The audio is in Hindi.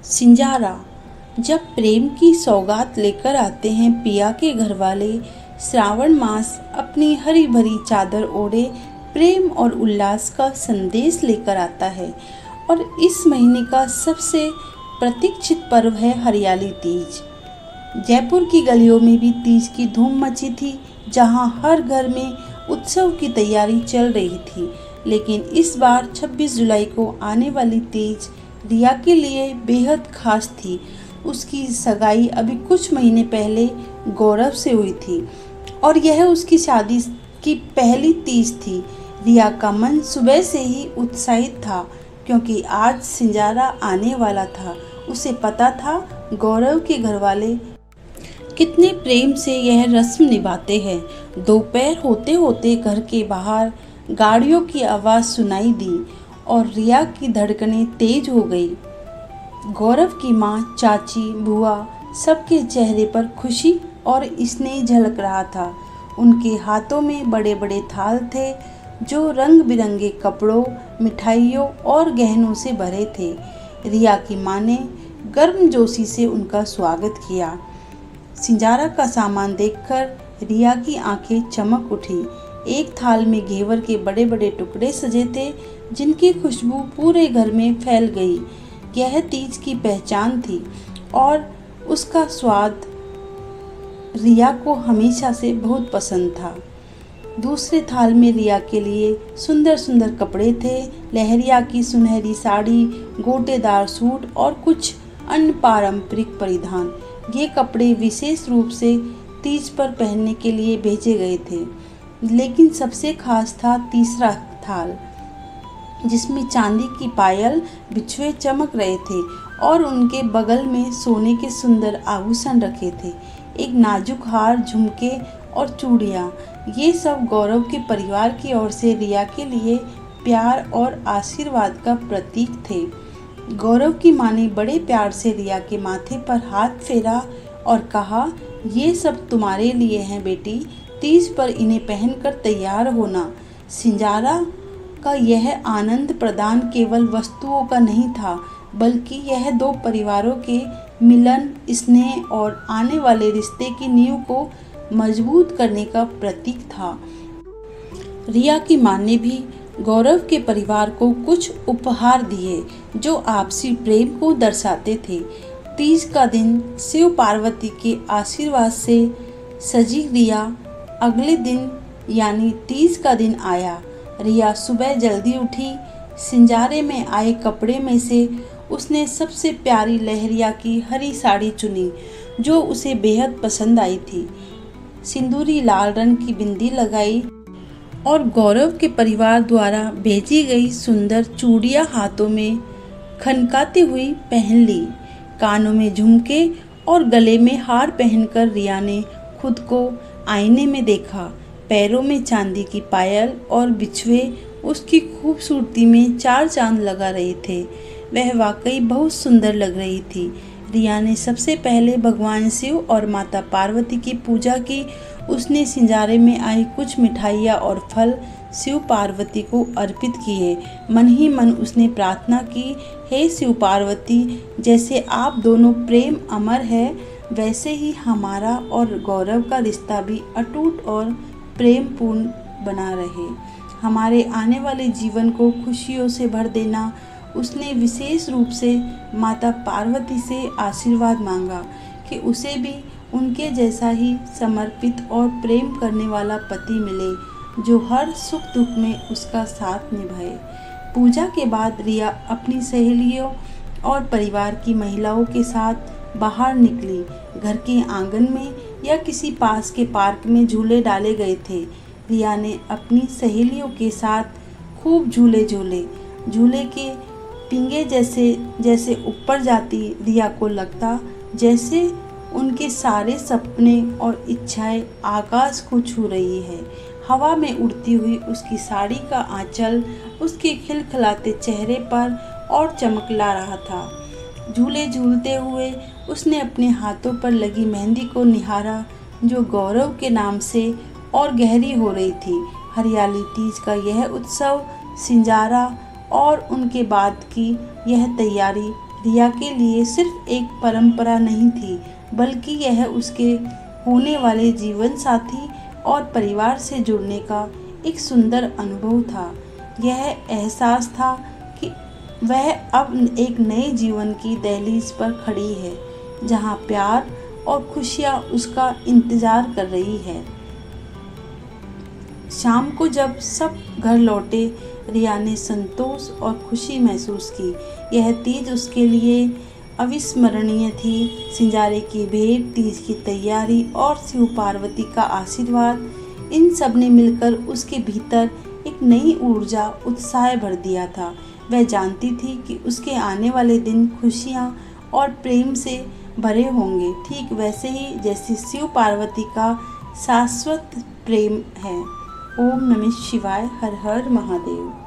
सिंजारा। जब प्रेम की सौगात लेकर आते हैं पिया के घर वाले, श्रावण मास अपनी हरी भरी चादर ओढ़े प्रेम और उल्लास का संदेश लेकर आता है। और इस महीने का सबसे प्रतीक्षित पर्व है हरियाली तीज। जयपुर की गलियों में भी तीज की धूम मची थी, जहां हर घर में उत्सव की तैयारी चल रही थी। लेकिन इस बार 26 जुलाई को आने वाली तीज रिया के लिए बेहद खास थी। उसकी सगाई अभी कुछ महीने पहले गौरव से हुई थी और यह उसकी शादी की पहली तीज थी। रिया का मन सुबह से ही उत्साहित था, क्योंकि आज सिंजारा आने वाला था। उसे पता था गौरव के घरवाले कितने प्रेम से यह रस्म निभाते हैं। दोपहर होते होते घर के बाहर गाड़ियों की आवाज़ सुनाई दी और रिया की धड़कनें तेज हो गई। गौरव की माँ, चाची, बुआ सबके चेहरे पर खुशी और स्नेह झलक रहा था। उनके हाथों में बड़े बड़े थाल थे, जो रंग बिरंगे कपड़ों, मिठाइयों और गहनों से भरे थे। रिया की माँ ने गर्मजोशी से उनका स्वागत किया। सिंजारा का सामान देखकर रिया की आंखें चमक उठी। एक थाल में घेवर के बड़े बड़े टुकड़े सजे थे, जिनकी खुशबू पूरे घर में फैल गई। यह तीज की पहचान थी और उसका स्वाद रिया को हमेशा से बहुत पसंद था। दूसरे थाल में रिया के लिए सुंदर सुंदर कपड़े थे। लहरिया की सुनहरी साड़ी, गोटेदार सूट और कुछ अन्य पारंपरिक परिधान। ये कपड़े विशेष रूप से तीज पर पहनने के लिए भेजे गए थे। लेकिन सबसे खास था तीसरा थाल, जिसमें चांदी की पायल, बिछुए चमक रहे थे और उनके बगल में सोने के सुंदर आभूषण रखे थे। एक नाजुक हार, झुमके और चूड़ियाँ, ये सब गौरव के परिवार की ओर से रिया के लिए प्यार और आशीर्वाद का प्रतीक थे। गौरव की माँ ने बड़े प्यार से रिया के माथे पर हाथ फेरा और कहा, ये सब तुम्हारे लिए हैं बेटी, तीज पर इन्हें पहनकर तैयार होना। सिंजारा का यह आनंद प्रदान केवल वस्तुओं का नहीं था, बल्कि यह दो परिवारों के मिलन, स्नेह और आने वाले रिश्ते की नींव को मजबूत करने का प्रतीक था। रिया की मां ने भी गौरव के परिवार को कुछ उपहार दिए, जो आपसी प्रेम को दर्शाते थे। तीज का दिन शिव पार्वती के आशीर्वाद से सजी रिया अगले दिन यानी तीज का दिन आया। रिया सुबह जल्दी उठी। सिंजारे में आए कपड़े में से उसने सबसे प्यारी लहरिया की हरी साड़ी चुनी, जो उसे बेहद पसंद आई थी। सिंदूरी लाल रंग की बिंदी लगाई और गौरव के परिवार द्वारा भेजी गई सुंदर चूड़ियाँ हाथों में खनकाती हुई पहन ली। कानों में झुमके और गले में हार पहनकर रिया ने खुद को आईने में देखा। पैरों में चांदी की पायल और बिछुए उसकी खूबसूरती में चार चांद लगा रहे थे। वह वाकई बहुत सुंदर लग रही थी। रिया ने सबसे पहले भगवान शिव और माता पार्वती की पूजा की। उसने सिंजारे में आई कुछ मिठाइयाँ और फल शिव पार्वती को अर्पित किए। मन ही मन उसने प्रार्थना की, हे शिव पार्वती, जैसे आप दोनों प्रेम अमर है, वैसे ही हमारा और गौरव का रिश्ता भी अटूट और प्रेम पूर्ण बना रहे। हमारे आने वाले जीवन को खुशियों से भर देना। उसने विशेष रूप से माता पार्वती से आशीर्वाद मांगा कि उसे भी उनके जैसा ही समर्पित और प्रेम करने वाला पति मिले, जो हर सुख दुख में उसका साथ निभाए। पूजा के बाद रिया अपनी सहेलियों और परिवार की महिलाओं के साथ बाहर निकली। घर के आंगन में या किसी पास के पार्क में झूले डाले गए थे। रिया ने अपनी सहेलियों के साथ खूब झूले झूले। झूले के पींगे जैसे जैसे ऊपर जाती, रिया को लगता जैसे उनके सारे सपने और इच्छाएं आकाश को छू रही है। हवा में उड़ती हुई उसकी साड़ी का आंचल उसके खिलखिलाते चेहरे पर और चमक ला रहा था। झूले झूलते हुए उसने अपने हाथों पर लगी मेहंदी को निहारा, जो गौरव के नाम से और गहरी हो रही थी। हरियाली तीज का यह उत्सव, सिंजारा और उनके बाद की यह तैयारी रिया के लिए सिर्फ एक परंपरा नहीं थी, बल्कि यह उसके होने वाले जीवन साथी और परिवार से जुड़ने का एक सुंदर अनुभव था। यह एहसास था कि वह अब एक नए जीवन की दहलीज पर खड़ी है, जहां प्यार और खुशियां उसका इंतजार कर रही है। शाम को जब सब घर लौटे, रिया ने संतोष और खुशी महसूस की। यह तीज उसके लिए अविस्मरणीय थी। सिंजारे की भेंट, तीज की तैयारी और शिव पार्वती का आशीर्वाद, इन सब ने मिलकर उसके भीतर एक नई ऊर्जा, उत्साह भर दिया था। वह जानती थी कि उसके आने वाले दिन खुशियाँ और प्रेम से भरे होंगे, ठीक वैसे ही जैसे शिव पार्वती का शाश्वत प्रेम है। ओम नमः शिवाय। हर हर महादेव।